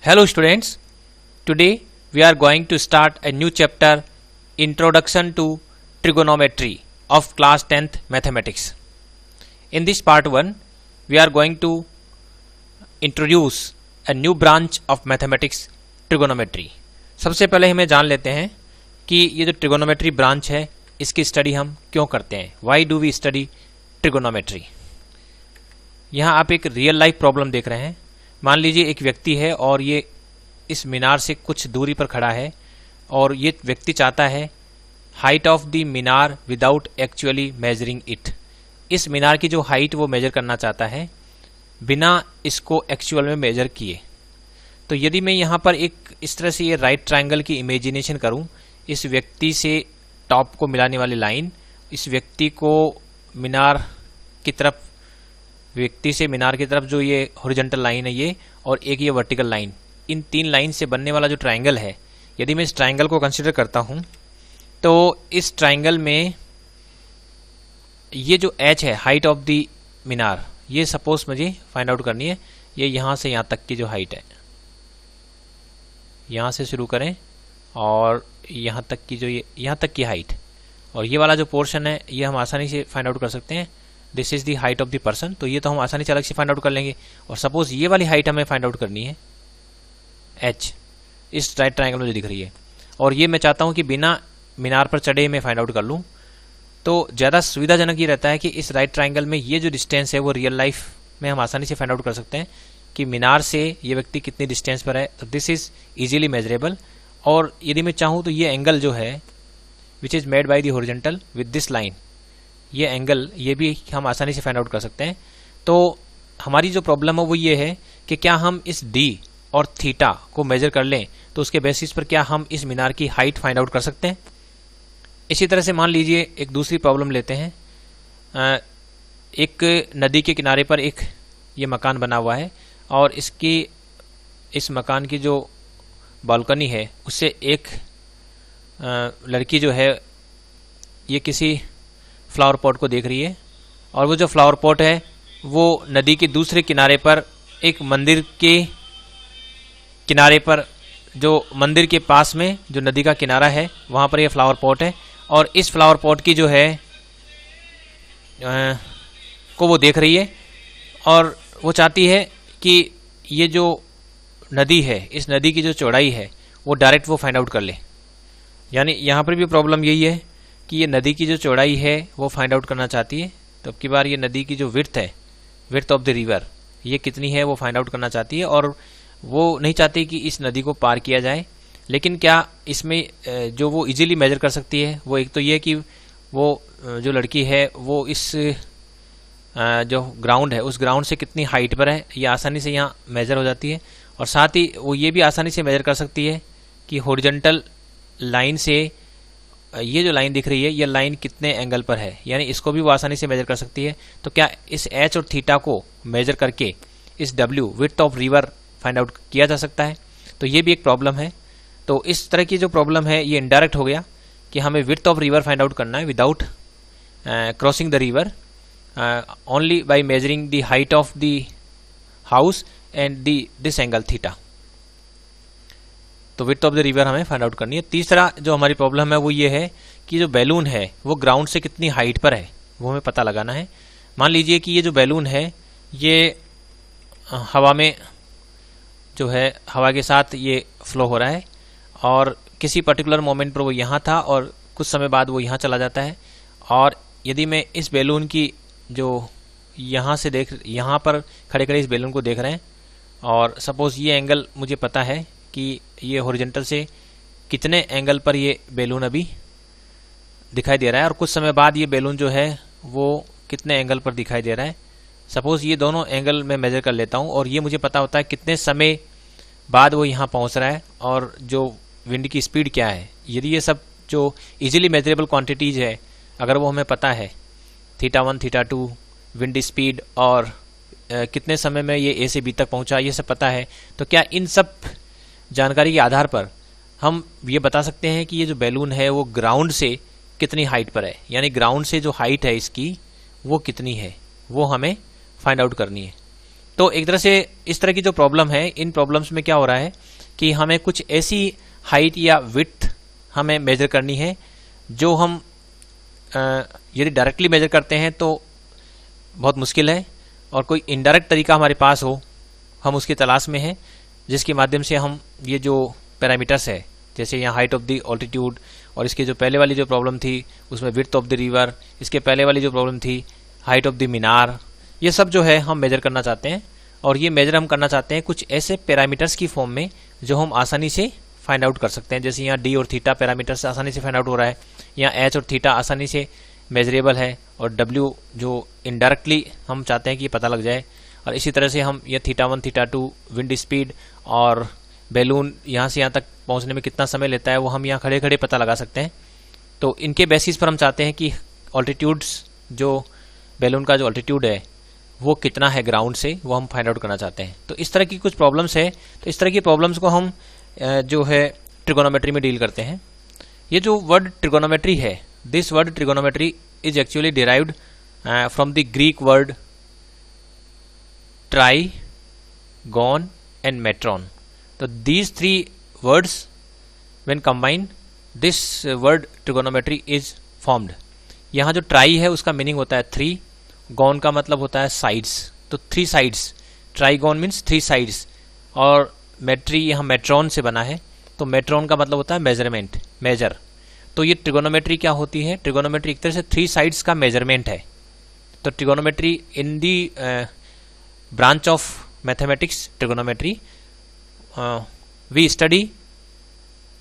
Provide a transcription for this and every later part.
Hello students, today we are going to start a new chapter, Introduction to Trigonometry of class 10th Mathematics. In this part 1, we are going to introduce a new branch of mathematics, trigonometry. सबसे पहले हमें जान लेते हैं कि ये जो trigonometry branch है इसकी स्टडी हम क्यों करते हैं. Why do we study trigonometry. यहाँ आप एक रियल लाइफ प्रॉब्लम देख रहे हैं. मान लीजिए एक व्यक्ति है और ये इस मीनार से कुछ दूरी पर खड़ा है और ये व्यक्ति चाहता है height of the Minar without actually measuring it. इस मीनार की जो हाइट वो मेजर करना चाहता है बिना इसको एक्चुअल में मेजर किए. तो यदि मैं यहाँ पर एक इस तरह से ये राइट ट्रायंगल की इमेजिनेशन करूँ, इस व्यक्ति से टॉप को मिलाने वाली लाइन, इस व्यक्ति को मीनार की तरफ, व्यक्ति से मीनार की तरफ जो ये हॉरिजॉन्टल लाइन है ये, और एक ये वर्टिकल लाइन, इन तीन लाइन से बनने वाला जो ट्रायंगल है, यदि मैं इस ट्रायंगल को कंसीडर करता हूँ तो इस ट्रायंगल में ये जो एच है, हाइट ऑफ द मीनार, ये सपोज मुझे फाइंड आउट करनी है. ये यहाँ से यहाँ तक की जो हाइट है, यहाँ से शुरू करें और यहाँ तक की जो ये यहाँ तक की हाइट, और ये वाला जो पोर्शन है ये हम आसानी से फाइंड आउट कर सकते हैं. This is the height of the person. तो ये तो हम आसानी से अलग से फाइंड आउट कर लेंगे. और सपोज ये वाली हाइट हमें फाइंड आउट करनी है, एच, इस राइट ट्रायंगल में जो दिख रही है, और ये मैं चाहता हूँ कि बिना मीनार पर चढ़े मैं फाइंड आउट कर लूँ. तो ज़्यादा सुविधाजनक ये रहता है कि इस राइट ट्रायंगल में ये जो डिस्टेंस है वो रियल लाइफ में हम आसानी से फाइंड आउट कर सकते हैं कि मीनार से ये व्यक्ति कितनी डिस्टेंस पर है. तो दिस इज इजीली मेजरेबल. और यदि मैं चाहूँ तो ये एंगल जो है which is made by the horizontal with this line, ये एंगल ये भी हम आसानी से फाइंड आउट कर सकते हैं. तो हमारी जो प्रॉब्लम है वो ये है कि क्या हम इस डी और थीटा को मेजर कर लें तो उसके बेसिस पर क्या हम इस मीनार की हाइट फाइंड आउट कर सकते हैं. इसी तरह से मान लीजिए एक दूसरी प्रॉब्लम लेते हैं. एक नदी के किनारे पर एक ये मकान बना हुआ है और इस मकान की जो बालकनी है उससे एक लड़की जो है ये किसी फ्लावर पॉट को देख रही है, और वो जो फ्लावर पॉट है वो नदी के दूसरे किनारे पर एक मंदिर के किनारे पर, जो मंदिर के पास में जो नदी का किनारा है वहाँ पर ये फ्लावर पॉट है, और इस फ्लावर पॉट की जो है को वो देख रही है और वो चाहती है कि ये जो नदी है, इस नदी की जो चौड़ाई है वो डायरेक्ट वो फाइंड आउट कर ले. यानी यहाँ पर भी प्रॉब्लम यही है कि ये नदी की जो चौड़ाई है वो फाइंड आउट करना चाहती है. तो अब की बार ये नदी की जो विड्थ है, विड्थ ऑफ द रिवर, ये कितनी है वो फाइंड आउट करना चाहती है, और वो नहीं चाहती कि इस नदी को पार किया जाए. लेकिन क्या इसमें जो वो इजीली मेजर कर सकती है वो एक तो ये कि वो जो लड़की है वो इस जो ग्राउंड है उस ग्राउंड से कितनी हाइट पर है ये आसानी से यहाँ मेजर हो जाती है. और साथ ही वो ये भी आसानी से मेजर कर सकती है कि हॉरिजॉन्टल लाइन से ये जो लाइन दिख रही है ये लाइन कितने एंगल पर है, यानी इसको भी वो आसानी से मेजर कर सकती है. तो क्या इस एच और थीटा को मेजर करके इस W, width of river, find out किया जा सकता है. तो ये भी एक प्रॉब्लम है. तो इस तरह की जो प्रॉब्लम है ये इनडायरेक्ट हो गया कि हमें width of river find out करना है without crossing the river, only by measuring the height of the house and this angle theta. तो विड्थ ऑफ द रिवर हमें फाइंड आउट करनी है. तीसरा जो हमारी प्रॉब्लम है वो ये है कि जो बैलून है वो ग्राउंड से कितनी हाइट पर है वो हमें पता लगाना है. मान लीजिए कि ये जो बैलून है ये हवा में जो है हवा के साथ ये फ्लो हो रहा है, और किसी पर्टिकुलर मोमेंट पर वो यहाँ था और कुछ समय बाद वो यहाँ चला जाता है. और यदि मैं इस बैलून की जो यहाँ से यहाँ पर खड़े खड़े इस बैलून को देख रहे हैं, और सपोज ये एंगल मुझे पता है कि ये हॉरिजॉन्टल से कितने एंगल पर ये बैलून अभी दिखाई दे रहा है, और कुछ समय बाद ये बैलून जो है वो कितने एंगल पर दिखाई दे रहा है. सपोज ये दोनों एंगल मैं मेजर कर लेता हूँ और ये मुझे पता होता है कितने समय बाद वो यहाँ पहुँच रहा है और जो विंड की स्पीड क्या है. यदि ये सब जो इजीली मेजरेबल क्वांटिटीज है अगर वो हमें पता है, थीटा 1, थीटा 2, विंड स्पीड और कितने समय में ये ए से बी तक पहुँचा, ये सब पता है, तो क्या इन सब जानकारी के आधार पर हम ये बता सकते हैं कि ये जो बैलून है वो ग्राउंड से कितनी हाइट पर है, यानी ग्राउंड से जो हाइट है इसकी वो कितनी है वो हमें फाइंड आउट करनी है. तो एक तरह से इस तरह की जो प्रॉब्लम है, इन प्रॉब्लम्स में क्या हो रहा है कि हमें कुछ ऐसी हाइट या विड्थ हमें मेजर करनी है जो हम यदि डायरेक्टली मेजर करते हैं तो बहुत मुश्किल है, और कोई इनडायरेक्ट तरीका हमारे पास हो, हम उसकी तलाश में हैं, जिसके माध्यम से हम ये जो पैरामीटर्स है, जैसे यहाँ हाइट ऑफ द ऑल्टीट्यूड, और इसके जो पहले वाली जो प्रॉब्लम थी उसमें विड्थ ऑफ द रिवर, इसके पहले वाली जो प्रॉब्लम थी हाइट ऑफ द मीनार, ये सब जो है हम मेजर करना चाहते हैं। और ये मेजर हम करना चाहते हैं कुछ ऐसे पैरामीटर्स की फॉर्म में जो हम आसानी से फाइंड आउट कर सकते हैं। जैसे यहाँ डी और थीटा पैरामीटर्स आसानी से फाइंड आउट हो रहा है, यहाँ एच और थीटा आसानी से मेजरेबल है, और डब्ल्यू जो इनडायरेक्टली हम चाहते हैं कि पता लग जाए। और इसी तरह से हम ये थीटा 1 थीटा 2 विंड स्पीड और बैलून यहाँ से यहाँ तक पहुँचने में कितना समय लेता है वो हम यहाँ खड़े खड़े पता लगा सकते हैं। तो इनके बेसिस पर हम चाहते हैं कि ऑल्टीट्यूड्स, जो बैलून का जो ऑल्टीट्यूड है वो कितना है ग्राउंड से, वो हम फाइंड आउट करना चाहते हैं। तो इस तरह की कुछ प्रॉब्लम्स है, तो इस तरह की प्रॉब्लम्स को हम जो है ट्रिगोनोमेट्री में डील करते हैं। ये जो वर्ड ट्रिगोनोमेट्री है, this word trigonometry is actually derived from the Greek word tri, gon and metron. तो these three words when combined this word trigonometry is formed. यहाँ जो ट्राई है उसका मीनिंग होता है 3, गॉन का मतलब होता है साइड्स, तो 3 साइड्स, ट्राईगॉन मीन्स 3 साइड्स, और मेट्री यहाँ मेट्रॉन से बना है, तो मेट्रॉन का मतलब होता है मेजरमेंट, मेजर। तो ये ट्रिगोनोमेट्री क्या होती है? ट्रिगोनोमेट्री एक तरह से 3 साइड्स का मेजरमेंट है। तो trigonometry in the branch of mathematics trigonometry we study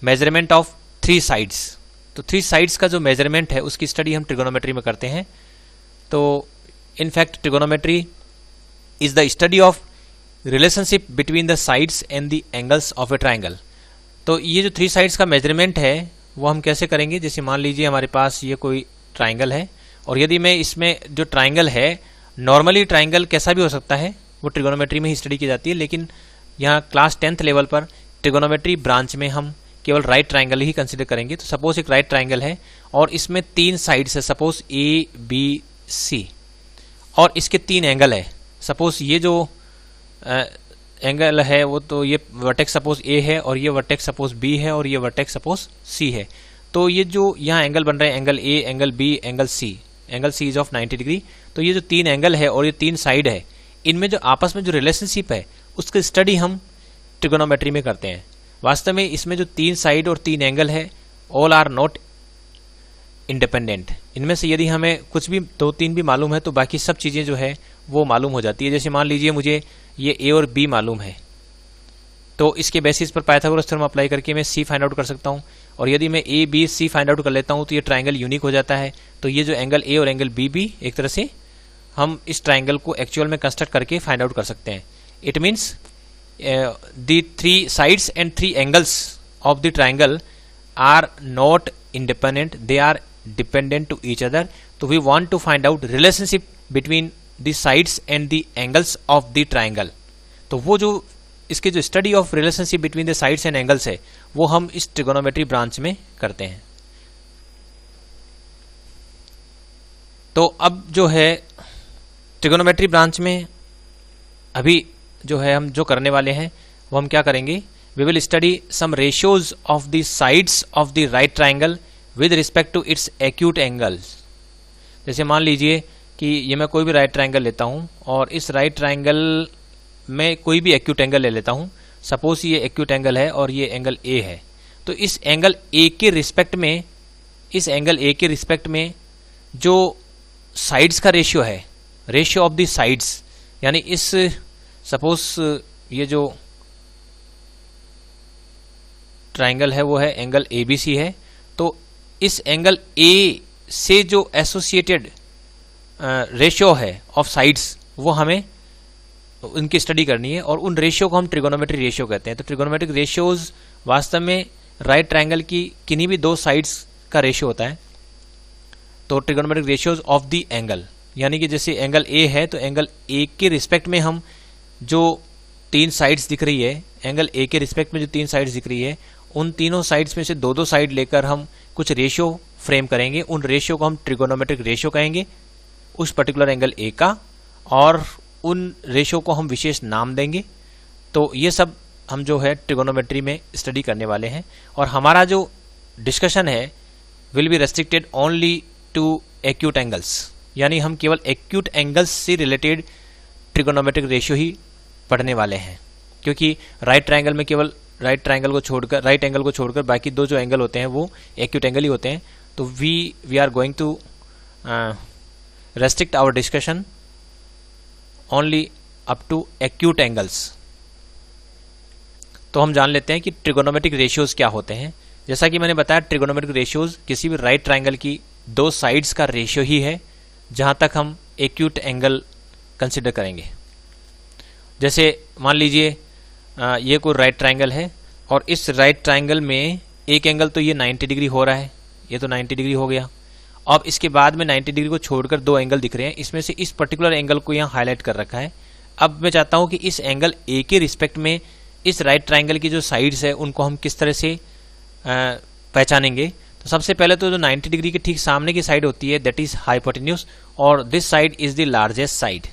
measurement of 3 sides. तो 3 साइड्स का जो मेजरमेंट है उसकी स्टडी हम ट्रिगोनोमेट्री में करते हैं। तो in fact trigonometry is the study of relationship between the sides and the angles of a triangle। तो ये जो 3 साइड्स का मेजरमेंट है वो हम कैसे करेंगे? जैसे मान लीजिए हमारे पास ये कोई ट्राइंगल है, और यदि मैं इसमें जो ट्राइंगल है, नॉर्मली ट्राइंगल कैसा भी हो सकता है, वो ट्रिगोनोमेट्री में ही स्टडी की जाती है, लेकिन यहाँ क्लास 10th लेवल पर ट्रिगोनोमेट्री ब्रांच में हम केवल राइट ट्राइंगल ही कंसिडर करेंगे। तो सपोज एक राइट ट्राइंगल है और इसमें 3 साइड्स है, सपोज ए बी सी, और इसके 3 एंगल है। सपोज ये जो एंगल है वो, तो ये वर्टेक्स सपोज ए है, और ये वर्टेक्स सपोज बी है, और ये वर्टेक्स सपोज सी है। तो ये जो यहाँ एंगल बन रहे हैं, angle A, angle B, angle C is of 90 degree. तो ये जो 3 एंगल है और ये 3 साइड है, इनमें जो आपस में जो रिलेशनशिप है उसकी स्टडी हम ट्रिगोनोमेट्री में करते हैं। वास्तव में इसमें जो 3 साइड और 3 एंगल है, ऑल आर नॉट इंडिपेंडेंट। इनमें से यदि हमें कुछ भी 2-3 भी मालूम है तो बाकी सब चीज़ें जो है वो मालूम हो जाती है। जैसे मान लीजिए मुझे ये ए और बी मालूम है, तो इसके बेसिस पर पाइथागोरस थ्योरम अप्लाई करके मैं सी फाइंड आउट कर सकता हूँ, और यदि मैं A B C find out कर लेता हूँ तो ये ट्राइंगल यूनिक हो जाता है। तो ये जो एंगल ए और एंगल बी भी एक तरह से हम इस ट्राइंगल को एक्चुअल में कंस्ट्रक्ट करके फाइंड आउट कर सकते हैं। It means the 3 sides and 3 angles of the triangle are not independent, they are dependent to each other. So we want to find out relationship between the sides and the angles of the triangle. तो वो जो इसके जो study of relationship between the sides and angles है वो हम इस trigonometry branch में करते हैं। तो अब जो है ट्रिगोनोमेट्री ब्रांच में अभी जो है हम जो करने वाले हैं वो हम क्या करेंगे? We will study some ratios of the sides of the right triangle with respect to its acute angles। जैसे मान लीजिए कि ये मैं कोई भी राइट ट्राइंगल लेता हूँ और इस राइट ट्राइंगल में कोई भी एक्यूट एंगल ले लेता हूँ। सपोज ये एक्यूट एंगल है और ये एंगल ए है, तो इस एंगल ए के रिस्पेक्ट में, इस एंगल ए के रिस्पेक्ट में जो साइड्स का रेशियो है, रेशियो ऑफ द साइड्स, यानी इस सपोज ये जो ट्राइंगल है वो है एंगल ए बी सी है, तो इस एंगल ए से जो एसोसिएटेड रेशियो है ऑफ साइड्स वो हमें उनकी स्टडी करनी है, और उन रेशियो को हम ट्रिगोनोमेट्रिक रेशियो कहते हैं। तो ट्रिगोनोमेट्रिक रेशियोज वास्तव में राइट ट्राइंगल की किन्हीं भी 2 साइड्स का रेशियो होता है। तो trigonometric ratios of the angle, यानी कि जैसे एंगल ए है तो एंगल ए के रिस्पेक्ट में हम जो 3 साइड्स दिख रही है, एंगल ए के रिस्पेक्ट में जो 3 साइड्स दिख रही है, उन तीनों साइड्स में से 2-2 साइड लेकर हम कुछ रेशियो फ्रेम करेंगे। उन रेशियो को हम ट्रिगोनोमेट्रिक रेशियो कहेंगे उस पर्टिकुलर एंगल ए का, और उन रेशो को हम विशेष नाम देंगे। तो ये सब हम जो है ट्रिगोनोमेट्री में स्टडी करने वाले हैं, और हमारा जो डिस्कशन है will be restricted only to acute angles, यानी हम केवल एक्यूट एंगल्स से रिलेटेड ट्रिगोनोमेट्रिक रेशियो ही पढ़ने वाले हैं, क्योंकि राइट ट्रायंगल में केवल राइट एंगल को छोड़कर बाकी दो जो एंगल होते हैं वो एक्यूट एंगल ही होते हैं। तो we are going to restrict our discussion only up to acute angles. तो हम जान लेते हैं कि ट्रिगोनोमेट्रिक रेशियोज क्या होते हैं। जैसा कि मैंने बताया, ट्रिगोनोमेट्रिक रेशियोज किसी भी राइट ट्रायंगल की दो साइड्स का रेशियो ही है, जहां तक हम एक्यूट एंगल कंसिडर करेंगे। जैसे मान लीजिए ये कोई राइट ट्रायंगल है, और इस राइट ट्रायंगल में एक एंगल तो ये 90 डिग्री हो रहा है, ये तो 90 डिग्री हो गया। अब इसके बाद में 90 डिग्री को छोड़कर दो एंगल दिख रहे हैं, इसमें से इस पर्टिकुलर एंगल को यहाँ हाईलाइट कर रखा है। अब मैं चाहता हूँ कि इस एंगल ए के रिस्पेक्ट में इस राइट ट्रायंगल की जो साइड्स है उनको हम किस तरह से पहचानेंगे। तो सबसे पहले तो जो 90 डिग्री के ठीक सामने की साइड होती है दैट इज हाइपोटेन्यूज, और this side is the largest side.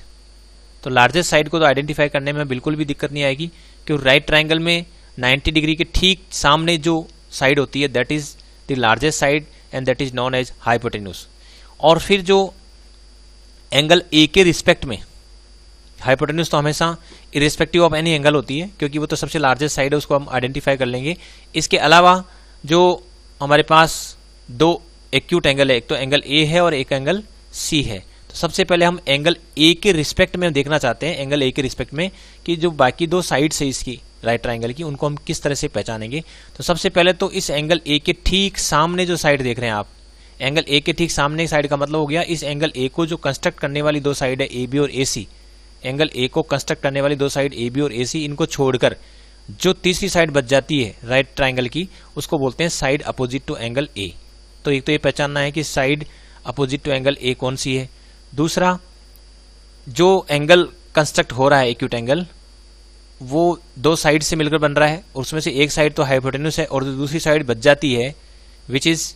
तो लार्जेस्ट साइड को तो आइडेंटिफाई करने में बिल्कुल भी दिक्कत नहीं आएगी, क्योंकि राइट ट्रायंगल में 90 डिग्री के ठीक सामने जो साइड होती है that is the largest side and that is known as hypotenuse. और फिर जो एंगल ए के रिस्पेक्ट में, हाइपोटेन्यूज तो हमेशा इरेस्पेक्टिव ऑफ एनी एंगल होती है, क्योंकि वो तो सबसे लार्जेस्ट साइड है, उसको हम आइडेंटिफाई कर लेंगे। इसके अलावा जो हमारे पास दो एक्यूट एंगल है, एक तो एंगल ए है और एक एंगल सी है। तो सबसे पहले हम एंगल ए के रिस्पेक्ट में देखना चाहते हैं, एंगल ए के रिस्पेक्ट में कि जो बाकी दो साइड्स है इसकी राइट ट्रायंगल की, उनको हम किस तरह से पहचानेंगे। तो सबसे पहले तो इस एंगल ए के ठीक सामने जो साइड देख रहे हैं आप, एंगल ए के ठीक सामने साइड का मतलब हो गया इस एंगल ए को जो कंस्ट्रक्ट करने वाली दो साइड है ए बी और ए सी, एंगल ए को कंस्ट्रक्ट करने वाली दो साइड ए बी और ए सी, इनको छोड़कर जो तीसरी साइड बच जाती है राइट ट्रायंगल की, उसको बोलते हैं side opposite to angle A. तो एक तो ये पहचानना है कि side opposite to angle A कौन सी है। दूसरा, जो एंगल कंस्ट्रक्ट हो रहा है एक्यूट एंगल, वो दो साइड से मिलकर बन रहा है, और उसमें से एक साइड तो हाइपोटेन्यूज है और दूसरी साइड बच जाती है which is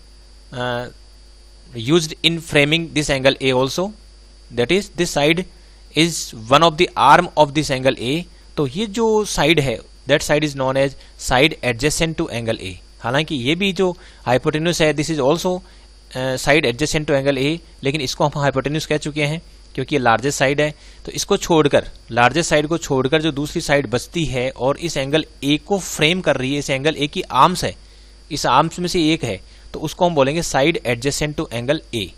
used in framing this angle A also, that is this side is one of the arm of this angle A. तो ये जो साइड है that side is known as side adjacent to angle A. हालांकि ये भी जो hypotenuse है this is also side adjacent to angle A, लेकिन इसको हम हाइपोटेन्यूज कह चुके हैं क्योंकि ये लार्जेस्ट साइड है। तो इसको छोड़कर, लार्जेस्ट साइड को छोड़कर जो दूसरी साइड बचती है और इस एंगल ए को फ्रेम कर रही है, इस एंगल ए की आर्म्स है, इस आर्म्स में से एक है, तो उसको हम बोलेंगे side adjacent to angle A.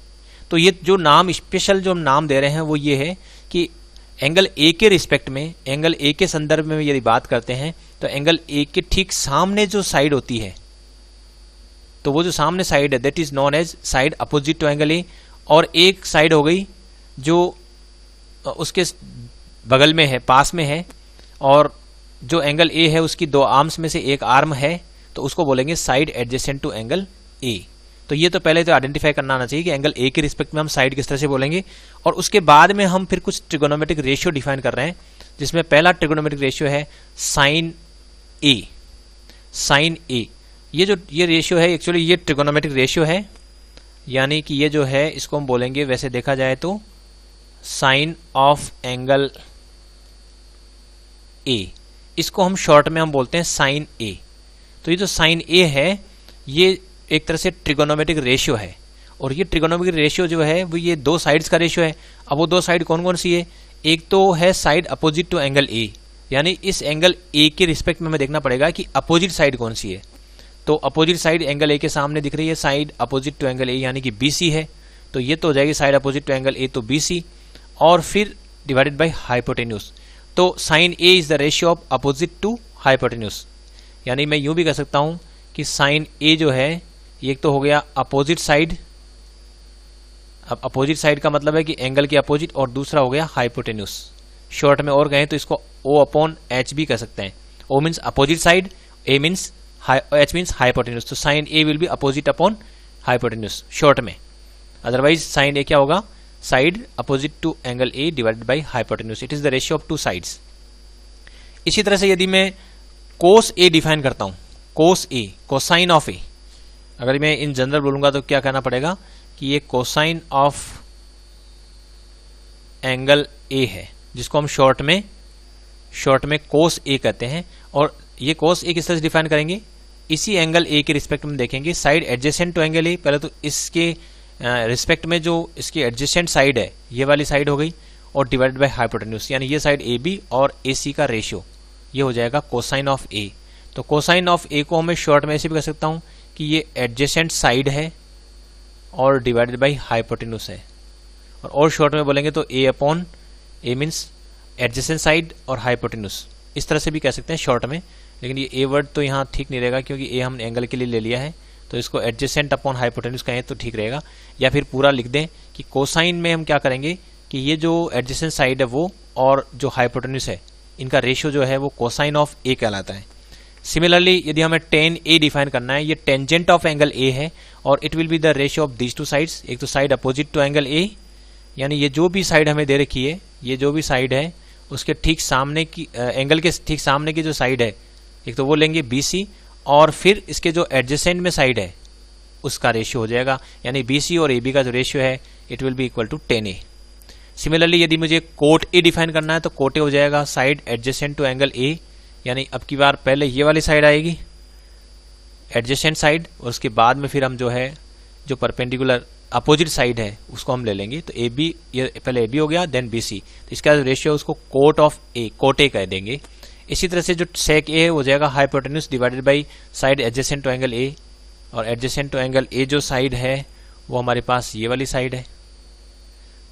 तो ये जो नाम स्पेशल जो हम नाम दे रहे हैं वो ये है कि एंगल ए के रिस्पेक्ट में, एंगल ए के संदर्भ में यदि बात करते हैं तो एंगल ए के ठीक सामने जो साइड होती है, तो वो जो सामने साइड है that is known as side opposite to angle A. और एक साइड हो गई जो उसके बगल में है, पास में है, और जो एंगल ए है उसकी दो आर्म्स में से एक आर्म है, तो उसको बोलेंगे side adjacent to angle A. तो ये तो पहले तो आइडेंटिफाई करना आना चाहिए कि एंगल ए के रिस्पेक्ट में हम साइड किस तरह से बोलेंगे। और उसके बाद में हम फिर कुछ ट्रिगोनोमेट्रिक रेशियो डिफाइन कर रहे हैं, जिसमें पहला ट्रिगोनोमेट्रिक रेशियो है साइन ए। साइन ए ये रेशियो है, एक्चुअली ये ट्रिगोनोमेट्रिक रेशियो है, यानी कि ये जो है इसको हम बोलेंगे वैसे देखा जाए तो साइन ऑफ एंगल ए, इसको हम शॉर्ट में हम बोलते हैं साइन ए। तो ये जो साइन ए है ये एक तरह से ट्रिगोनोमेट्रिक रेशियो है, और ये ट्रिगोनोमेट्रिक रेशियो जो है वो ये दो साइड्स का रेशियो है। अब वो दो साइड कौन कौन सी है, एक तो है side opposite to angle A, यानी इस एंगल ए के रिस्पेक्ट में हमें देखना पड़ेगा कि अपोजिट साइड कौन सी है। तो अपोजिट साइड एंगल ए के सामने दिख रही है side opposite to angle A, यानी कि BC है, तो ये तो हो जाएगी side opposite to angle A तो BC, और फिर डिवाइडेड बाय हाइपोटेन्यूज। तो sine A is the ratio of opposite to hypotenuse, यानी मैं यूं भी कह सकता हूं कि साइन ए जो है ये एक तो हो गया अपोजिट साइड, अब अपोजिट साइड का मतलब है कि एंगल के अपोजिट, और दूसरा हो गया हाइपोटेन्यूज। शॉर्ट में और कहें तो इसको O अपॉन H भी कह सकते हैं। O means opposite side, A means H means hypotenuse. तो sine A will be opposite upon hypotenuse short में, अदरवाइज साइन A क्या होगा, side opposite to angle A divided by hypotenuse. It is the ratio of two sides. इसी तरह से यदि मैं कोस A define करता हूं, कोस A, कोसाइन ऑफ A, अगर मैं इन जनरल बोलूंगा तो क्या कहना पड़ेगा कि ये कोसाइन ऑफ एंगल A है, जिसको हम शॉर्ट में कोस ए कहते हैं। और ये कोस ए किस तरह से डिफाइन करेंगे, इसी एंगल ए के रिस्पेक्ट में देखेंगे, side adjacent to angle A. पहले तो इसके रिस्पेक्ट में जो इसकी एडजेसेंट साइड है ये वाली साइड हो गई, और डिवाइडेड बाय हाइपोटेन्यूज, यानी ये साइड ए बी और ए सी का रेशियो, ये हो जाएगा कोसाइन ऑफ ए। तो कोसाइन ऑफ ए को हमें शॉर्ट में ऐसे भी कह सकता हूँ कि ये एडजेसेंट साइड है और डिवाइडेड बाय हाइपोटेन्यूज है, और शॉर्ट में बोलेंगे तो ए अपॉन ए मीन्स एडजेसेंट साइड और हाइपोटेन्यूज, इस तरह से भी कह सकते हैं शॉर्ट में। लेकिन ये ए वर्ड तो यहाँ ठीक नहीं रहेगा, क्योंकि ए हमने एंगल के लिए ले लिया है, तो इसको एडजेसेंट अपॉन हाइपोटेन्यूज कहें तो ठीक रहेगा। या फिर पूरा लिख दें कि कोसाइन में हम क्या करेंगे कि ये जो एडजेसेंट साइड है वो और जो हाइपोटेन्यूज है इनका रेशियो जो है वो कोसाइन ऑफ ए कहलाता है। सिमिलरली यदि हमें टेन ए डिफाइन करना है, ये टेंजेंट ऑफ एंगल ए है और it will be the ratio of these two sides. एक तो side opposite to angle A, यानी ये जो भी साइड हमें दे रखी है, ये जो भी साइड है उसके ठीक सामने की एंगल के ठीक सामने की जो साइड है, एक तो वो लेंगे बी सी, और फिर इसके जो एडजेसेंट में साइड है उसका रेशियो हो जाएगा, यानी बी सी और ए बी का जो रेशियो है it will be equal to 10a। Similarly यदि मुझे कोट ए डिफाइन करना है तो कोट ए हो जाएगा side adjacent to angle A, यानी अब की बार पहले ये वाली साइड आएगी एडजेसेंट साइड, और उसके बाद में फिर हम जो है जो परपेंडिकुलर अपोजिट साइड है उसको हम ले लेंगे। तो ए बी, ये पहले ए बी हो गया, देन बी सी, तो इसका रेशियो उसको cot of A, cot A कह देंगे। इसी तरह से जो सेक ए है वो जाएगा hypotenuse divided by side adjacent to angle A, और एडजेसेंट टू एंगल ए जो साइड है वो हमारे पास ये वाली साइड है,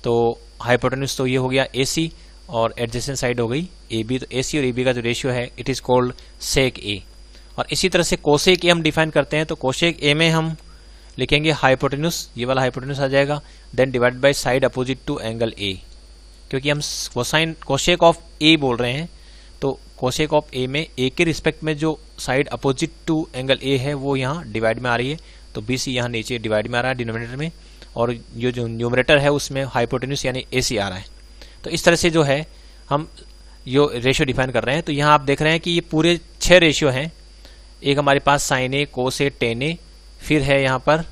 तो हाइपोटेन्यूज तो ये हो गया ए सी और एडजेसेंट साइड हो गई ए बी। तो ए सी और ए बी का जो रेशियो है इट इज कॉल्ड सेक ए। और इसी तरह से कोसेक ए हम डिफाइन करते हैं, तो कोसेक ए में हम लिखेंगे हाइपोटेन्यूज, ये वाला हाइपोटेन्यूज आ जाएगा, then divide by side opposite to angle A, क्योंकि हम कोसाइन कोसेक ऑफ ए बोल रहे हैं, तो कोसेक ऑफ ए में ए के रिस्पेक्ट में जो side opposite to angle A है वो यहाँ डिवाइड में आ रही है, तो बी सी यहाँ नीचे डिवाइड में आ रहा है डिनोमिनेटर में, और ये जो न्यूमरेटर है उसमें हाइपोटेन्यूज यानी ए सी आ रहा है। तो इस तरह से जो है हम यो रेशियो डिफाइन कर रहे हैं। तो यहाँ आप देख रहे हैं कि ये पूरे 6 रेशियो हैं। एक हमारे पास साइन ए, कोस ए, टेन ए, फिर है यहाँ पर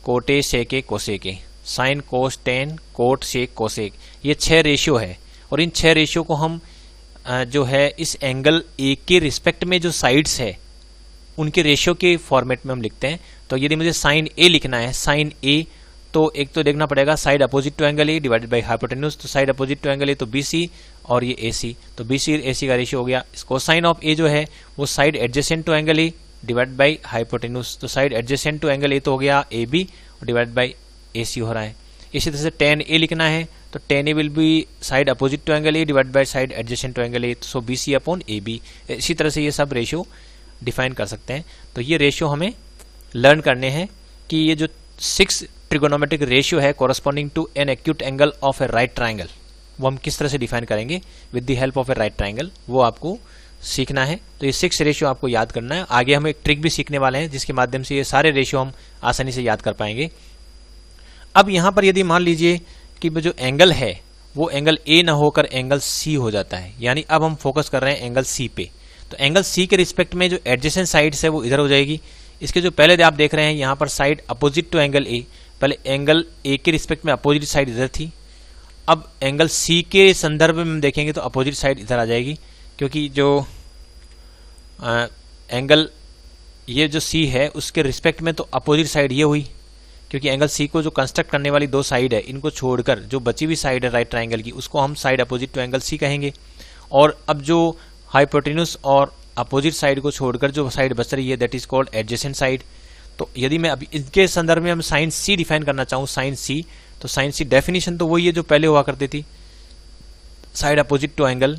cot A, sec A, cosec A, sine, cos, tan, cot, sec, cosec, ये 6 रेशियो है। और इन 6 रेशियो को हम जो है इस एंगल ए के रिस्पेक्ट में जो साइड्स है उनके रेशियो के फॉर्मेट में हम लिखते हैं। तो यदि मुझे साइन ए लिखना है, साइन ए, तो एक तो देखना पड़ेगा side opposite to angle A divided by hypotenuse, तो side opposite to angle A तो बी सी और ये ए सी, तो बी सी ए सी का रेशियो हो गया। कोसाइन ऑफ ए जो है वो side adjacent to angle A divide by hypotenuse, तो side adjacent to angle A तो हो गया ए बी और डिवाइड बाय ए सी हो रहा है। इसी तरह से टेन ए लिखना है तो tan A will be side opposite to angle A divide by side adjacent to angle A, so B C upon A B. इसी तरह से ये सब रेशियो डिफाइन कर सकते हैं। तो ये रेशियो हमें लर्न करने हैं कि ये जो 6 ट्रिगोनोमेट्रिक रेशियो है corresponding to an acute angle of a right triangle, वो हम किस तरह से डिफाइन करेंगे with the help of a right triangle, वो आपको सीखना है। तो ये 6 रेशियो आपको याद करना है। आगे हम एक ट्रिक भी सीखने वाले हैं जिसके माध्यम से ये सारे रेशियो हम आसानी से याद कर पाएंगे। अब यहाँ पर यदि मान लीजिए कि जो एंगल है वो एंगल ए ना होकर एंगल सी हो जाता है, यानी अब हम फोकस कर रहे हैं एंगल सी पे, तो एंगल सी के रिस्पेक्ट में जो एडजेसेंट साइड्स है वो इधर हो जाएगी। इसके जो पहले आप देख रहे हैं यहाँ पर side opposite to angle A, पहले एंगल ए के रिस्पेक्ट में अपोजिट साइड इधर थी, अब एंगल सी के संदर्भ में हम देखेंगे तो अपोजिट साइड इधर आ जाएगी, क्योंकि जो एंगल ये जो सी है उसके रिस्पेक्ट में तो अपोजिट साइड ये हुई, क्योंकि एंगल सी को जो कंस्ट्रक्ट करने वाली 2 साइड है इनको छोड़कर जो बची हुई साइड है राइट ट्राइंगल की उसको हम side opposite to angle C कहेंगे। और अब जो हाइपोटेन्यूज और अपोजिट साइड को छोड़कर जो साइड बच रही है that is called adjacent side. तो यदि मैं अभी इनके संदर्भ में हम साइन सी डिफाइन करना चाहूँ, साइन सी, तो साइन सी डेफिनेशन तो वही है जो पहले हुआ करती थी, side opposite to angle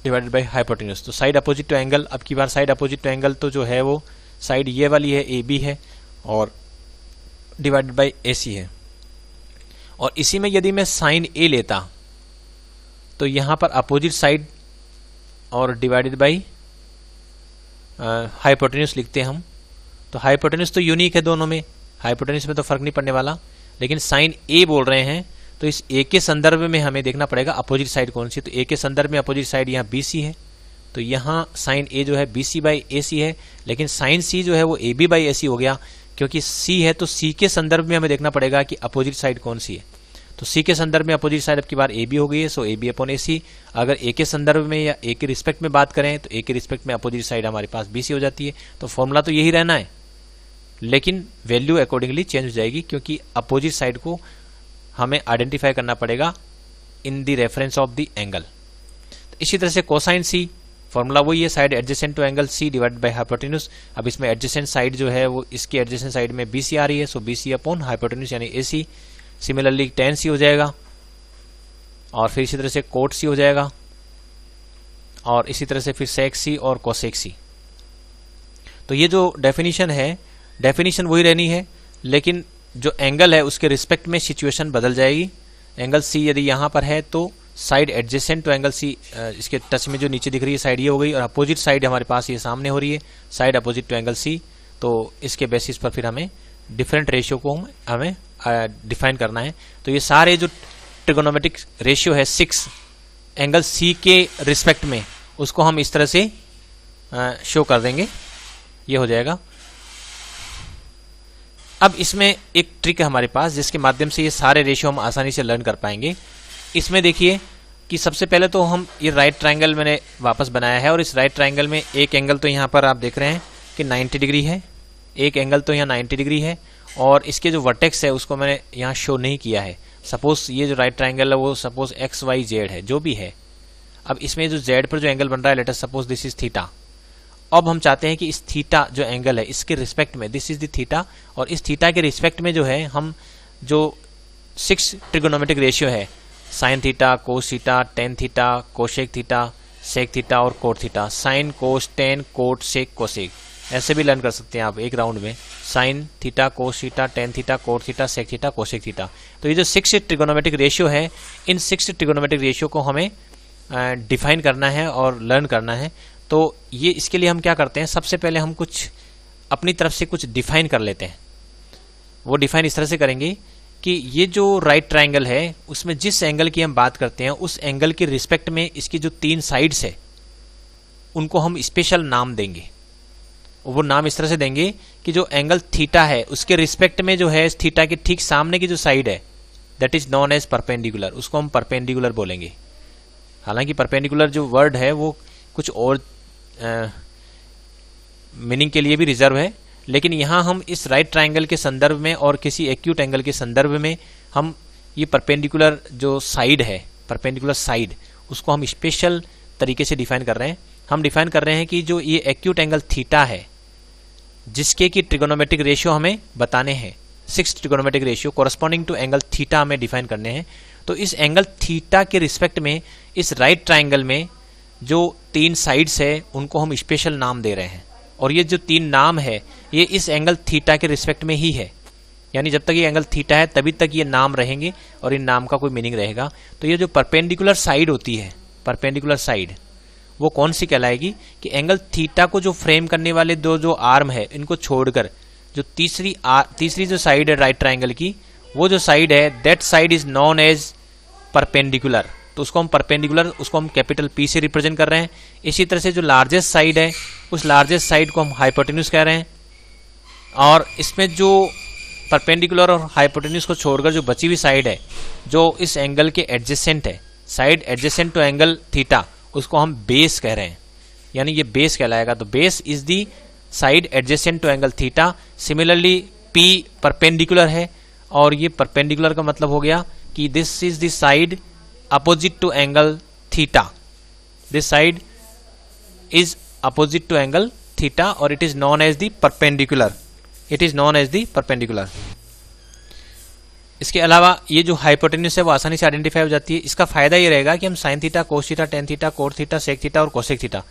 divided by hypotenuse. तो साइड अपोजिट टू एंगल, अब की बार साइड अपोजिट टू एंगल तो जो है वो साइड ये वाली है ए बी है और डिवाइडेड बाय ए सी है। और इसी में यदि मैं साइन ए लेता तो यहाँ पर अपोजिट साइड और डिवाइडेड बाय हाइपोटेन्यूज लिखते हैं हम। तो हाइपोटेन्यूज तो यूनिक है दोनों में, हाइपोटेन्यूज में तो फर्क नहीं पड़ने वाला, लेकिन साइन ए बोल रहे हैं तो इस ए के संदर्भ में हमें देखना पड़ेगा अपोजिट साइड कौन सी। तो ए के संदर्भ में अपोजिट साइड यहाँ बी सी है, तो यहाँ साइन ए जो है बी सी बाई ए सी है, लेकिन साइन सी जो है वो A B by A C हो गया, क्योंकि सी है तो सी के संदर्भ में हमें देखना पड़ेगा कि अपोजिट साइड कौन सी है। तो सी के संदर्भ में अपोजिट साइड अब की बार ए बी हो गई है, सो ए बी अपॉन ए सी। अगर ए के संदर्भ में या ए के रिस्पेक्ट में बात करें तो ए के रिस्पेक्ट में अपोजिट साइड हमारे पास बी सी हो जाती है। तो फॉर्मूला तो यही रहना है, लेकिन वैल्यू अकॉर्डिंगली चेंज हो जाएगी, क्योंकि अपोजिट साइड को हमें आइडेंटिफाई करना पड़ेगा in the reference of the angle. तो इसी तरह से कोसाइन सी, फॉर्मूला वही है, side adjacent to angle C divide by hypotenuse. अब इसमें एडजेसेंट साइड जो है वो इसकी एडजेसेंट साइड में बी सी आ रही है, so B C upon hypotenuse यानी ए सी। सिमिलरली टेन सी हो जाएगा, और फिर इसी तरह से कोट सी हो जाएगा, और इसी तरह से फिर सेक सी और कोसेक सी। तो ये जो डेफिनेशन है, डेफिनेशन वही रहनी है, लेकिन जो एंगल है उसके रिस्पेक्ट में सिचुएशन बदल जाएगी। एंगल सी यदि यहाँ पर है तो side adjacent to angle C, इसके टच में जो नीचे दिख रही है साइड ये हो गई, और अपोजिट साइड हमारे पास ये सामने हो रही है, side opposite to angle C. तो इसके बेसिस पर फिर हमें डिफरेंट रेशियो को हमें डिफाइन करना है। तो ये सारे जो ट्रिगोनोमेट्रिक रेशियो है 6 एंगल सी के रिस्पेक्ट में, उसको हम इस तरह से शो कर देंगे, ये हो जाएगा। अब इसमें एक ट्रिक है हमारे पास जिसके माध्यम से ये सारे रेशियो हम आसानी से लर्न कर पाएंगे। इसमें देखिए कि सबसे पहले तो हम ये राइट ट्रायंगल मैंने वापस बनाया है, और इस राइट ट्रायंगल में एक एंगल तो यहाँ पर आप देख रहे हैं कि 90 डिग्री है, एक एंगल तो यहाँ 90 डिग्री है, और इसके जो वर्टेक्स है उसको मैंने यहाँ शो नहीं किया है। सपोज ये जो राइट ट्रायंगल है वो सपोज एक्स वाई जेड है, जो भी है। अब इसमें जो जेड पर जो एंगल बन रहा है, let us suppose this is theta. अब हम चाहते हैं कि इस थीटा जो एंगल है इसके रिस्पेक्ट में, दिस इज द थीटा, और इस थीटा के रिस्पेक्ट में जो है हम जो 6 ट्रिगोनोमेट्रिक रेशियो है, sine theta, cos theta, tan theta, cosec theta, sec theta और cot theta, sine cos tan cot sec cosec, ऐसे भी लर्न कर सकते हैं आप एक राउंड में, sine theta, cos theta, tan theta, cot theta, sec theta, cosec theta. तो ये जो 6 ट्रिगोनोमेट्रिक रेशियो है, इन 6 ट्रिगोनोमेट्रिक रेशियो को हमें डिफाइन करना है और लर्न करना है। तो ये इसके लिए हम क्या करते हैं, सबसे पहले हम कुछ अपनी तरफ से कुछ डिफाइन कर लेते हैं। वो डिफाइन इस तरह से करेंगे कि ये जो राइट ट्रायंगल है उसमें जिस एंगल की हम बात करते हैं उस एंगल के रिस्पेक्ट में इसकी जो 3 साइड्स है उनको हम स्पेशल नाम देंगे। वो नाम इस तरह से देंगे कि जो एंगल थीटा है उसके रिस्पेक्ट में जो है इस थीटा के ठीक सामने की जो साइड है that is known as perpendicular, उसको हम परपेंडिकुलर बोलेंगे। हालांकि परपेंडिकुलर जो वर्ड है वो कुछ और मीनिंग के लिए भी रिजर्व है, लेकिन यहाँ हम इस राइट ट्रायंगल के संदर्भ में और किसी एक्यूट एंगल के संदर्भ में हम ये परपेंडिकुलर जो साइड है, परपेंडिकुलर साइड, उसको हम स्पेशल तरीके से डिफाइन कर रहे हैं। हम डिफाइन कर रहे हैं कि जो ये एक्यूट एंगल थीटा है जिसके की ट्रिगोनोमेट्रिक रेशियो हमें बताने हैं, 6 trigonometric ratio corresponding to angle theta हमें डिफाइन करने हैं। तो इस एंगल थीटा के रिस्पेक्ट में इस राइट ट्रायंगल में जो 3 साइड्स है उनको हम स्पेशल नाम दे रहे हैं, और ये जो 3 नाम है ये इस एंगल थीटा के रिस्पेक्ट में ही है, यानी जब तक ये एंगल थीटा है तभी तक ये नाम रहेंगे और इन नाम का कोई मीनिंग रहेगा। तो ये जो परपेंडिकुलर साइड होती है, परपेंडिकुलर साइड, वो कौन सी कहलाएगी कि एंगल थीटा को जो फ्रेम करने वाले दो जो आर्म है इनको छोड़कर जो तीसरी जो साइड है राइट ट्रायंगल की, वो जो साइड है that side is known as perpendicular. तो उसको हम परपेंडिकुलर, उसको हम कैपिटल पी से रिप्रेजेंट कर रहे हैं। इसी तरह से जो लार्जेस्ट साइड है उस लार्जेस्ट साइड को हम हाइपोटेन्यूज कह रहे हैं, और इसमें जो परपेंडिकुलर और हाइपोटेन्यूज को छोड़कर जो बची हुई साइड है जो इस एंगल के एडजेसेंट है, side adjacent to angle theta, उसको हम बेस कह रहे हैं, यानी ये बेस कहलाएगा। तो base is the side adjacent to angle theta. Similarly P perpendicular है, और ये परपेंडिकुलर का मतलब हो गया कि this is the side opposite to angle theta, this side is opposite to angle theta or it is known as the perpendicular, it is known as the perpendicular। इसके अलावा ये जो हाइपोटेन्यूज है वो आसानी से आइडेंटिफाई हो जाती है। इसका फायदा ये रहेगा कि हम sine theta, cos theta, tan theta, cot theta, sec theta और कोसेक थीटा,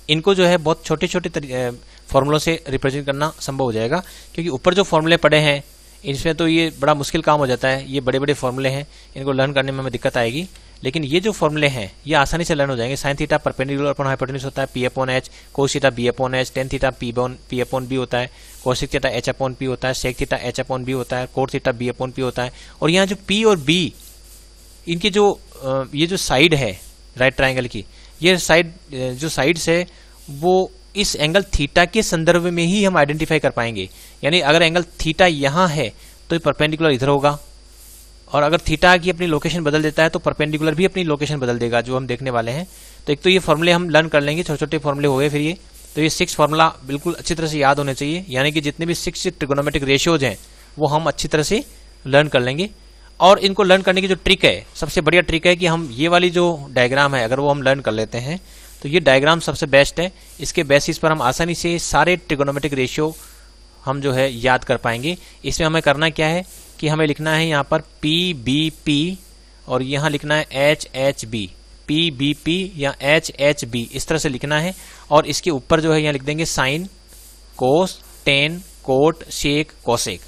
इनको जो है बहुत छोटे छोटे फॉर्मूलों से रिप्रेजेंट करना संभव हो जाएगा, क्योंकि ऊपर जो फॉर्मूले पड़े हैं इसमें तो ये बड़ा मुश्किल काम हो जाता है। ये बड़े बड़े फॉर्मूले हैं, इनको लर्न करने में हमें दिक्कत आएगी, लेकिन ये जो फॉर्मूले हैं ये आसानी से लर्न हो जाएंगे। Sine theta perpendicular upon hypotenuse होता है P upon H, cos theta B upon H, tan theta P upon B होता है, cosec theta H upon P होता है, sec theta H upon B होता है, cot theta B upon P होता है। और यहाँ जो पी और बी इनकी जो ये जो साइड है राइट ट्रायंगल की, ये साइड जो साइड्स है वो इस एंगल थीटा के संदर्भ में ही हम आइडेंटिफाई कर पाएंगे। यानी अगर एंगल थीटा यहाँ है तो परपेंडिकुलर इधर होगा, और अगर थीटा की अपनी लोकेशन बदल देता है तो परपेंडिकुलर भी अपनी लोकेशन बदल देगा, जो हम देखने वाले हैं। तो एक तो ये फॉर्मूले हम लर्न कर लेंगे, छोटे छोटे फॉर्मूले हो गए फिर ये। तो ये 6 फार्मूला बिल्कुल अच्छी तरह से याद होने चाहिए, यानी कि जितने भी 6 ट्रिगोनोमेट्रिक रेशियोज हैं वो हम अच्छी तरह से लर्न कर लेंगे। और इनको लर्न करने की जो ट्रिक है, सबसे बढ़िया ट्रिक है कि हम ये वाली जो डायग्राम है अगर वो हम लर्न कर लेते हैं तो ये डायग्राम सबसे बेस्ट है। इसके बेसिस पर हम आसानी से सारे ट्रिगोनोमेट्रिक रेशियो हम जो है याद कर पाएंगे। इसमें हमें करना क्या है कि हमें लिखना है यहाँ पर पी बी पी और यहाँ लिखना है H H B, P B P या एच एच बी, इस तरह से लिखना है। और इसके ऊपर जो है यहाँ लिख देंगे sign, cos, tan, cot, sec, cosec.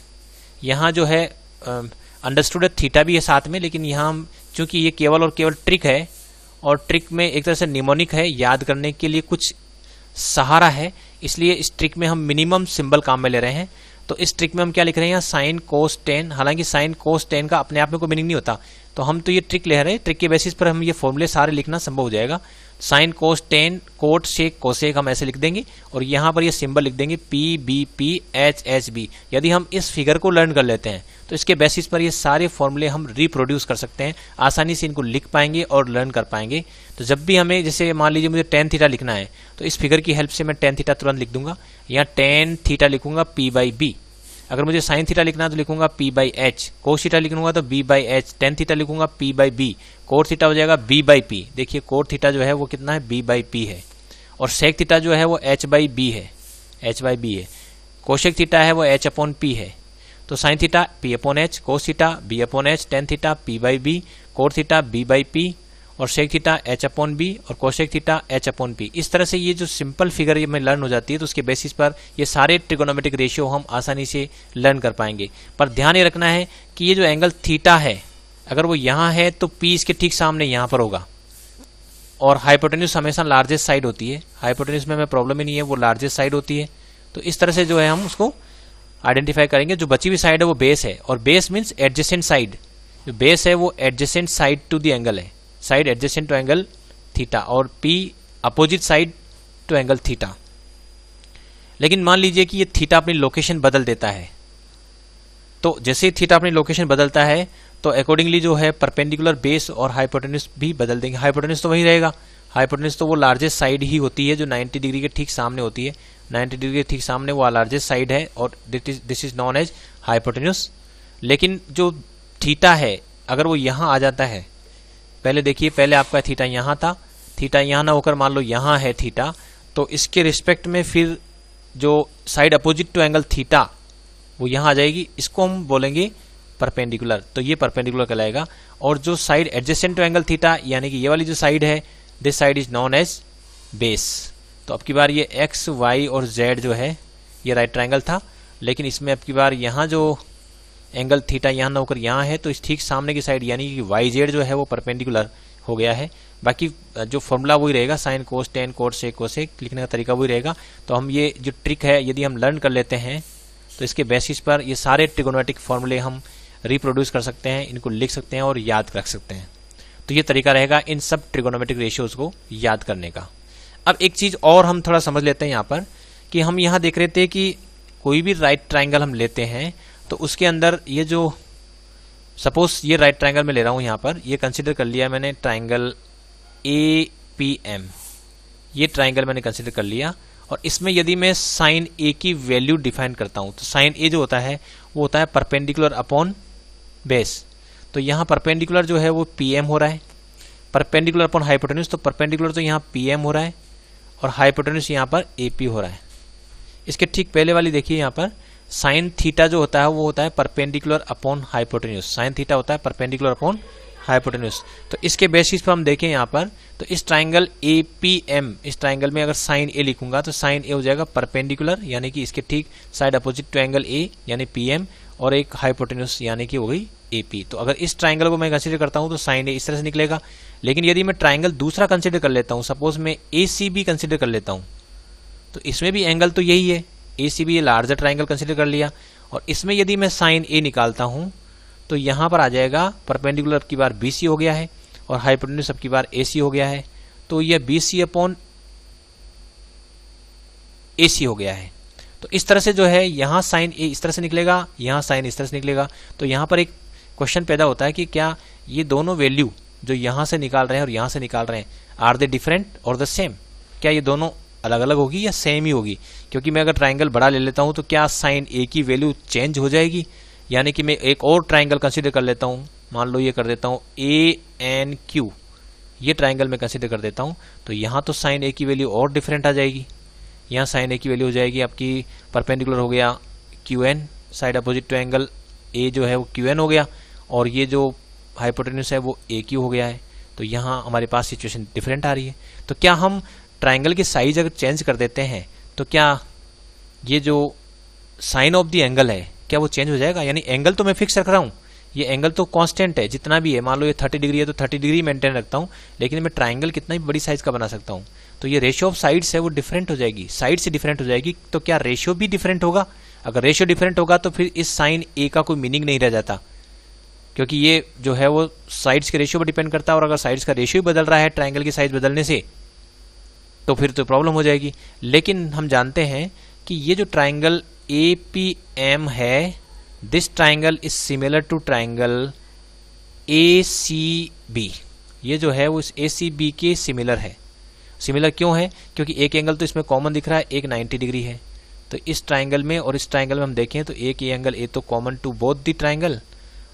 यहाँ जो है अंडरस्टूड थीटा भी है साथ में, लेकिन यहाँ हम चूंकि ये केवल और केवल ट्रिक है और ट्रिक में एक तरह से निमोनिक है, याद करने के लिए कुछ सहारा है, इसलिए इस ट्रिक में हम मिनिमम सिंबल काम में ले रहे हैं। तो इस ट्रिक में हम क्या लिख रहे हैं, साइन कोस टेन। हालांकि साइन कोस टेन का अपने आप में कोई मीनिंग नहीं होता, तो हम तो ये ट्रिक ले रहे हैं, ट्रिक के बेसिस पर हम ये फॉर्मूले सारे लिखना संभव हो जाएगा। Sine cos tan, cot sec cosec हम ऐसे लिख देंगे और यहाँ पर ये सिंबल लिख देंगे P B P H H B. यदि हम इस फिगर को लर्न कर लेते हैं तो इसके बेसिस पर ये सारे फॉर्मूले हम रिप्रोड्यूस कर सकते हैं, आसानी से इनको लिख पाएंगे और लर्न कर पाएंगे। तो जब भी हमें, जैसे मान लीजिए मुझे टेन थीटा लिखना है तो इस फिगर की हेल्प से मैं टेन थीटा तुरंत लिख दूंगा। यहाँ टेन थीटा लिखूंगा पी बाई बी। अगर मुझे साइन थीटा लिखना है तो लिखूंगा P by H, cos theta लिखूंगा तो B by H, tan theta लिखूंगा P by B, cot theta हो जाएगा बी बाई पी। देखिए कोट थीटा जो है वो कितना है, बी बाई पी है। और सेक थीटा जो है वो एच बाई बी है, एच बाई बी है। कोशेक थीटा है वो एच अपॉन पी है। तो sine theta P upon H, cos theta B upon H, tan theta P by B, cot theta B by P और sec theta H upon B और cosec theta H upon P. इस तरह से ये जो simple figure ये में learn हो जाती है तो उसके बेसिस पर ये सारे ट्रिगोनोमेट्रिक रेशियो हम आसानी से लर्न कर पाएंगे। पर ध्यान ये रखना है कि ये जो एंगल थीटा है अगर वो यहाँ है तो पी इसके ठीक सामने यहाँ पर होगा। और हाइपोटेन्यूज हमेशा लार्जेस्ट साइड होती है, हाइपोटेन्यूज में हमें प्रॉब्लम ही नहीं है, वो लार्जेस्ट साइड होती है। तो इस तरह से जो है हम उसको आइडेंटिफाई करेंगे। जो बची हुई साइड है वो बेस है, और बेस मीन्स एडजेसेंट साइड। जो बेस है वो adjacent side to the angle है, side adjacent to angle theta, और P opposite side to angle theta. लेकिन मान लीजिए कि ये थीटा अपनी लोकेशन बदल देता है, तो जैसे थीटा अपनी लोकेशन बदलता है तो अकॉर्डिंगली जो है परपेंडिकुलर बेस और हाइपोटेन्यूज भी बदल देंगे। हाइपोटेन्यूज तो वही रहेगा, हाइपोटेन्यूज तो वो लार्जेस्ट साइड ही होती है जो 90 डिग्री के ठीक सामने होती है। 90 डिग्री के ठीक सामने वो लार्जेस्ट साइड है और this is known as hypotenuse. लेकिन जो थीटा है अगर वो यहाँ आ जाता है, पहले देखिए, पहले आपका थीटा यहाँ था, थीटा यहाँ ना होकर मान लो यहाँ है थीटा, तो इसके रिस्पेक्ट में फिर जो side opposite to angle theta वो यहाँ आ जाएगी, इसको हम बोलेंगे परपेंडिकुलर। तो ये परपेंडिकुलर कहलाएगा। और जो side adjacent to angle theta यानी कि ये वाली जो साइड है, this side is known as base. तो अब की बार ये एक्स वाई और जेड जो है ये राइट ट्रायंगल था, लेकिन इसमें अब की बार यहाँ जो एंगल थीटा यहाँ ना होकर यहाँ है, तो इस ठीक सामने की साइड यानी कि वाई जेड जो है वो परपेंडिकुलर हो गया है। बाकी जो फॉर्मूला वही रहेगा, sine cos tan cot sec cosec, लिखने का तरीका वही रहेगा। तो हम ये जो ट्रिक है यदि हम लर्न कर लेते हैं तो इसके बेसिस पर ये सारे ट्रिगोनोमेट्रिक फॉर्मूले हम रिप्रोड्यूस कर सकते हैं, इनको लिख सकते हैं और याद रख सकते हैं। तो ये तरीका रहेगा इन सब ट्रिगोनोमेट्रिक रेशियोज को याद करने का। अब एक चीज़ और हम थोड़ा समझ लेते हैं यहाँ पर, कि हम यहाँ देख रहे थे कि कोई भी राइट ट्राइंगल हम लेते हैं तो उसके अंदर ये जो, सपोज ये राइट ट्राइंगल में ले रहा हूँ, यहाँ पर ये कंसिडर कर लिया मैंने ट्राइंगल APM, ये ट्राइंगल मैंने कंसिडर कर लिया। और इसमें यदि मैं साइन ए की वैल्यू डिफाइन करता हूँ तो साइन ए जो होता है वो होता है परपेंडिकुलर अपॉन बेस। तो यहाँ परपेंडिकुलर जो है वो PM हो रहा है, परपेंडिकुलर अपॉन हाइपोटेन्यूज, तो परपेंडिकुलर तो यहाँ PM हो रहा है और हाइपोटेन्यूज यहाँ पर AP हो रहा है। इसके ठीक पहले वाली देखिए, यहाँ पर साइन थीटा जो होता है वो होता है perpendicular upon hypotenuse, sine theta होता है परपेंडिकुलर अपॉन हाइपोटेन्यूज। तो इसके बेसिस पर हम देखें यहाँ पर, तो इस ट्राइंगल APM, इस ट्राइंगल में अगर साइन ए लिखूंगा तो साइन ए हो जाएगा परपेंडिकुलर यानी कि इसके ठीक side opposite to angle A यानी PM, और एक हाइपोटेन्यूज यानी कि हो गई AP। तो अगर इस ट्राइंगल को मैं कंसीडर करता हूँ तो साइन ए इस तरह से निकलेगा। लेकिन यदि मैं ट्राइंगल दूसरा कंसीडर कर लेता हूँ, सपोज मैं ACB कंसीडर कर लेता हूँ, तो इसमें भी एंगल तो यही है, ACB ये लार्जर ट्राइंगल कंसीडर कर लिया। और इसमें यदि मैं साइन ए निकालता हूँ तो यहाँ पर आ जाएगा परपेंडिकुलर अब की बार BC हो गया है और हाइपोटेन्यूज अब की बार AC हो गया है, तो यह BC अपॉन AC हो गया है। तो इस तरह से जो है यहाँ साइन ए इस तरह से निकलेगा, यहाँ साइन इस तरह से निकलेगा। तो यहाँ पर एक क्वेश्चन पैदा होता है कि क्या ये दोनों वैल्यू जो यहाँ से निकाल रहे हैं और यहाँ से निकाल रहे हैं, आर दे डिफरेंट और द सेम, क्या ये दोनों अलग अलग होगी या सेम ही होगी? क्योंकि मैं अगर ट्राइंगल बड़ा ले लेता हूँ तो क्या साइन ए की वैल्यू चेंज हो जाएगी? यानी कि मैं एक और ट्राइंगल कंसीडर कर लेता हूँ, मान लो ये कर देता हूँ ए एन क्यू, ये ट्राइंगल में कंसीडर कर देता हूँ, तो यहाँ तो साइन ए की वैल्यू और डिफरेंट आ जाएगी। यहाँ साइन ए की वैल्यू हो जाएगी आपकी परपेंडिकुलर हो गया Q N, side opposite to angle A जो है वो क्यू एन हो गया, और ये जो हाइपोटेन्यूस है वो ए क्यू हो गया है। तो यहाँ हमारे पास सिचुएशन डिफरेंट आ रही है। तो क्या हम ट्राइंगल की साइज अगर चेंज कर देते हैं तो क्या ये जो साइन ऑफ द एंगल है क्या वो चेंज हो जाएगा? यानी एंगल तो मैं फिक्स रख रहा हूँ, ये एंगल तो कांस्टेंट है जितना भी है, मान लो ये 30 डिग्री है तो 30 डिग्री मेंटेन रखता हूँ, लेकिन मैं ट्राइंगल कितना भी बड़ी साइज का बना सकता हूँ। तो ये रेशियो ऑफ साइड्स है वो डिफरेंट हो जाएगी, साइड से डिफरेंट हो जाएगी। तो क्या रेशियो भी डिफरेंट होगा? अगर रेशियो डिफरेंट होगा तो फिर इस साइन ए का कोई मीनिंग नहीं रह जाता, क्योंकि ये जो है वो साइड्स के रेशियो पर डिपेंड करता है, और अगर साइड्स का रेशियो ही बदल रहा है ट्राइंगल की साइज बदलने से तो फिर तो प्रॉब्लम हो जाएगी। लेकिन हम जानते हैं कि ये जो ट्राइंगल ए पी एम है, this triangle is similar to triangle A C B, ये जो है वो इस ए सी बी के सिमिलर है। सिमिलर क्यों है? क्योंकि एक एंगल तो इसमें कॉमन दिख रहा है, एक 90 डिग्री है। तो इस ट्राइंगल में और इस ट्राइंगल में हम देखें तो एक एंगल ए तो common to both the triangle,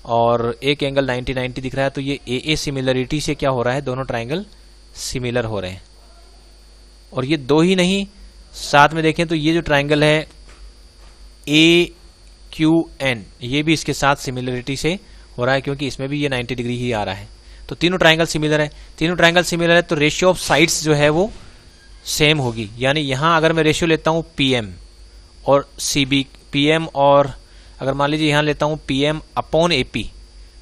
और एक एंगल 90 दिख रहा है। तो ये ए सिमिलरिटी से क्या हो रहा है, दोनों ट्राइंगल सिमिलर हो रहे हैं। और ये दो ही नहीं, साथ में देखें तो ये जो ट्राइंगल है ए क्यू एन, ये भी इसके साथ सिमिलरिटी से हो रहा है, क्योंकि इसमें भी ये 90 डिग्री ही आ रहा है। तो तीनों ट्राइंगल सिमिलर है, तीनों ट्राइंगल सिमिलर है, तो रेशियो ऑफ साइड्स जो है वो सेम होगी। यानी यहाँ अगर मैं रेशियो लेता हूँ पी एम और सी बी, पी एम और अगर मान लीजिए यहाँ लेता हूँ P M upon A P,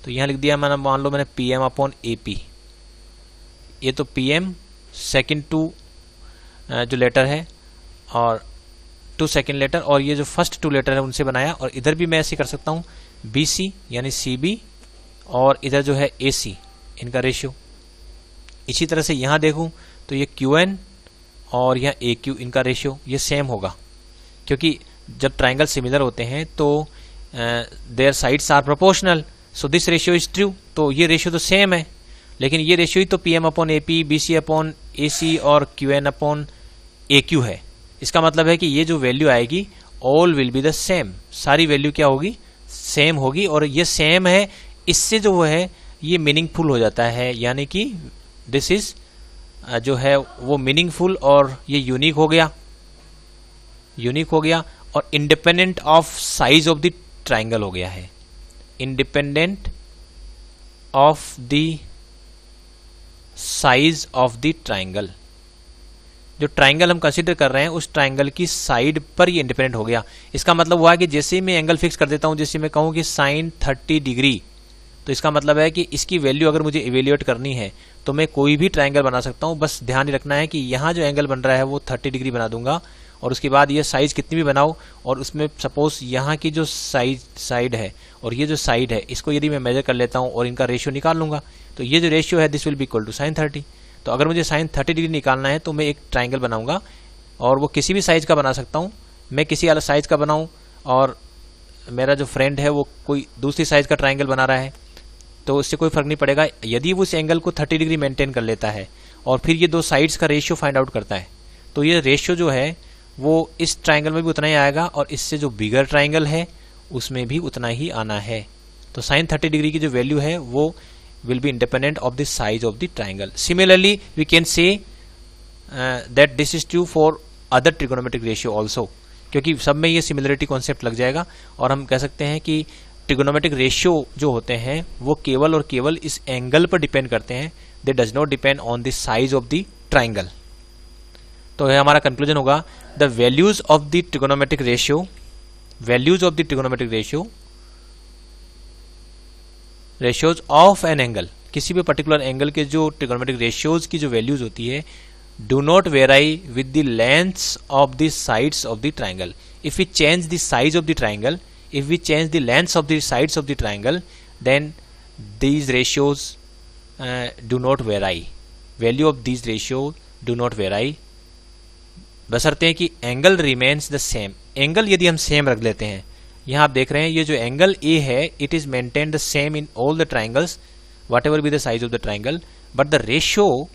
तो यहाँ लिख दिया मैंने, मान लो मैंने P M upon A P, ये तो पी एम सेकेंड टू जो लेटर है और टू सेकेंड लेटर, और ये जो फर्स्ट टू लेटर है उनसे बनाया। और इधर भी मैं ऐसे कर सकता हूँ बी सी यानी सी बी, और इधर जो है ए सी, इनका रेशियो। इसी तरह से यहाँ देखूँ तो ये क्यू एन और यहाँ ए क्यू, इनका रेशियो ये सेम होगा, क्योंकि जब ट्राइंगल सिमिलर होते हैं तो their sides are proportional, so this ratio is true. तो ये रेशियो तो सेम है, लेकिन ये रेशियो ही तो P M upon A P, B C upon A C और Q N upon A Q है। इसका मतलब है कि ये जो वैल्यू आएगी all will be the same, सारी वैल्यू क्या होगी, सेम होगी। और ये सेम है, इससे जो है ये मीनिंगफुल हो जाता है, यानी कि दिस इज जो है वो मीनिंगफुल और ये यूनिक हो गया, यूनिक हो गया, और independent of size of the triangle हो गया है, independent of the size of the triangle. जो ट्राइंगल हम कंसीडर कर रहे हैं उस ट्राइंगल की साइड पर ये इंडिपेंडेंट हो गया। इसका मतलब हुआ कि जैसे ही मैं एंगल फिक्स कर देता हूं, जैसे मैं कहूं कि साइन 30 डिग्री, तो इसका मतलब है कि इसकी वैल्यू अगर मुझे इवेल्युएट करनी है तो मैं कोई भी ट्राइंगल बना सकता हूं। बस ध्यान रखना है कि यहाँ जो एंगल बन रहा है वो 30 डिग्री बना दूंगा, और उसके बाद ये साइज कितनी भी बनाओ, और उसमें सपोज यहाँ की जो साइड है और ये जो साइड है, इसको यदि मैं मेजर कर लेता हूँ और इनका रेशियो निकाल लूंगा, तो ये जो रेशियो है this will be equal to sine 30। तो अगर मुझे साइन 30 डिग्री निकालना है तो मैं एक ट्राइंगल बनाऊंगा, और वो किसी भी साइज का बना सकता हूँ। मैं किसी अलग साइज का बनाऊँ और मेरा जो फ्रेंड है वो कोई दूसरी साइज का ट्राइंगल बना रहा है, तो इससे कोई फर्क नहीं पड़ेगा यदि वो उस एंगल को 30 डिग्री मेंटेन कर लेता है और फिर ये दो साइड्स का रेशियो फाइंड आउट करता है, तो ये रेशियो जो है वो इस ट्राइंगल में भी उतना ही आएगा, और इससे जो बिगर ट्राइंगल है उसमें भी उतना ही आना है। तो साइन 30 डिग्री की जो वैल्यू है वो will be independent of the size of the triangle. Similarly, we can say that this is true for other trigonometric ratio also, क्योंकि सब में ये सिमिलरिटी कॉन्सेप्ट लग जाएगा, और हम कह सकते हैं कि ट्रिगोनोमेट्रिक रेशियो जो होते हैं वो केवल और केवल इस एंगल पर डिपेंड करते हैं, दे does not depend on the size of the triangle. तो यह हमारा कंक्लूजन होगा, the values of the trigonometric ratio, values of the trigonometric ratio, ratios of an angle, किसी भी पर्टिकुलर एंगल के जो ट्रिगोनोमेट्रिक रेशियोज की जो वैल्यूज होती है, do not vary with the lengths of the sides of the triangle. If we change the size of the triangle, if we change the lengths of the sides of the triangle, then these ratios do not vary, value of these ratio do not vary, बशर्ते कि angle remains the same. Angle यदि हम same रख लेते हैं, यहाँ आप देख रहे हैं ये जो एंगल ए है it is maintain the same in all the triangles what ever be the size of the triangle, but the ratio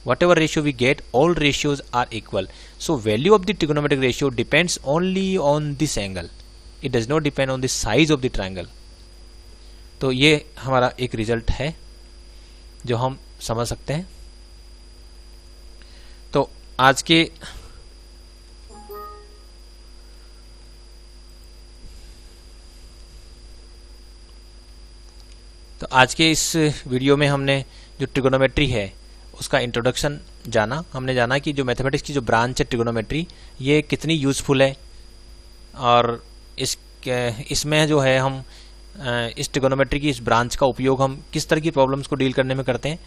whatever ratio we get, all ratios are equal. So value of the trigonometric ratio depends only on this angle. It does not depend on the size of the triangle. तो ये हमारा एक result है जो हम समझ सकते हैं। तो आज के इस वीडियो में हमने जो ट्रिगोनोमेट्री है उसका इंट्रोडक्शन जाना। हमने जाना कि जो मैथमेटिक्स की जो ब्रांच है ट्रिगोनोमेट्री ये कितनी यूज़फुल है, और इसमें जो है हम इस ट्रिगोनोमेट्री की इस ब्रांच का उपयोग हम किस तरह की प्रॉब्लम्स को डील करने में करते हैं।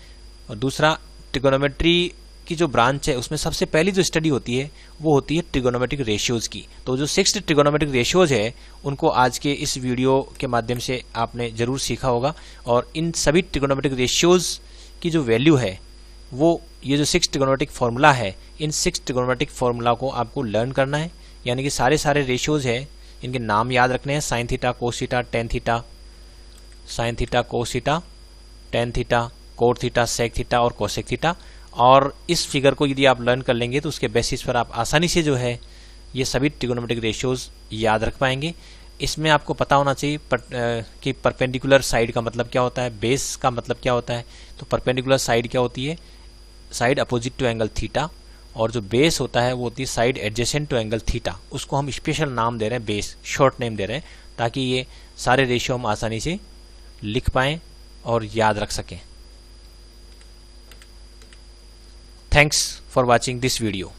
और दूसरा, ट्रिगोनोमेट्री की जो ब्रांच है उसमें सबसे पहली जो स्टडी होती है वो होती है ट्रिगोनोमेट्रिक रेशियोज़ की। तो जो 6 ट्रिगोनोमेट्रिक रेशियोज़ है उनको आज के इस वीडियो के माध्यम से आपने ज़रूर सीखा होगा, और इन सभी ट्रिगोनोमेट्रिक रेशियोज़ की जो वैल्यू है वो ये जो 6 ट्रिगोनोमेट्रिक फार्मूला है, इन 6 ट्रिगोनोमेट्रिक फार्मूला को आपको लर्न करना है। यानी कि सारे रेशियोज़ है, इनके नाम याद रखने हैं, sine theta, cos theta, tan theta, sine theta, cos theta, tan theta, cot theta, sec theta और कोसेक थीटा। और इस फिगर को यदि आप लर्न कर लेंगे तो उसके बेसिस पर आप आसानी से जो है ये सभी ट्रिगोनोमेट्रिक रेशियोज़ याद रख पाएंगे। इसमें आपको पता होना चाहिए कि परपेंडिकुलर साइड का मतलब क्या होता है, बेस का मतलब क्या होता है। तो परपेंडिकुलर साइड क्या होती है, side opposite to angle theta, और जो बेस होता है वो होती है side adjacent to angle theta. उसको हम स्पेशल नाम दे रहे हैं, बेस शॉर्ट नेम दे रहे हैं, ताकि ये सारे रेशियो हम आसानी से लिख पाएं और याद रख सकें। Thanks for watching this video.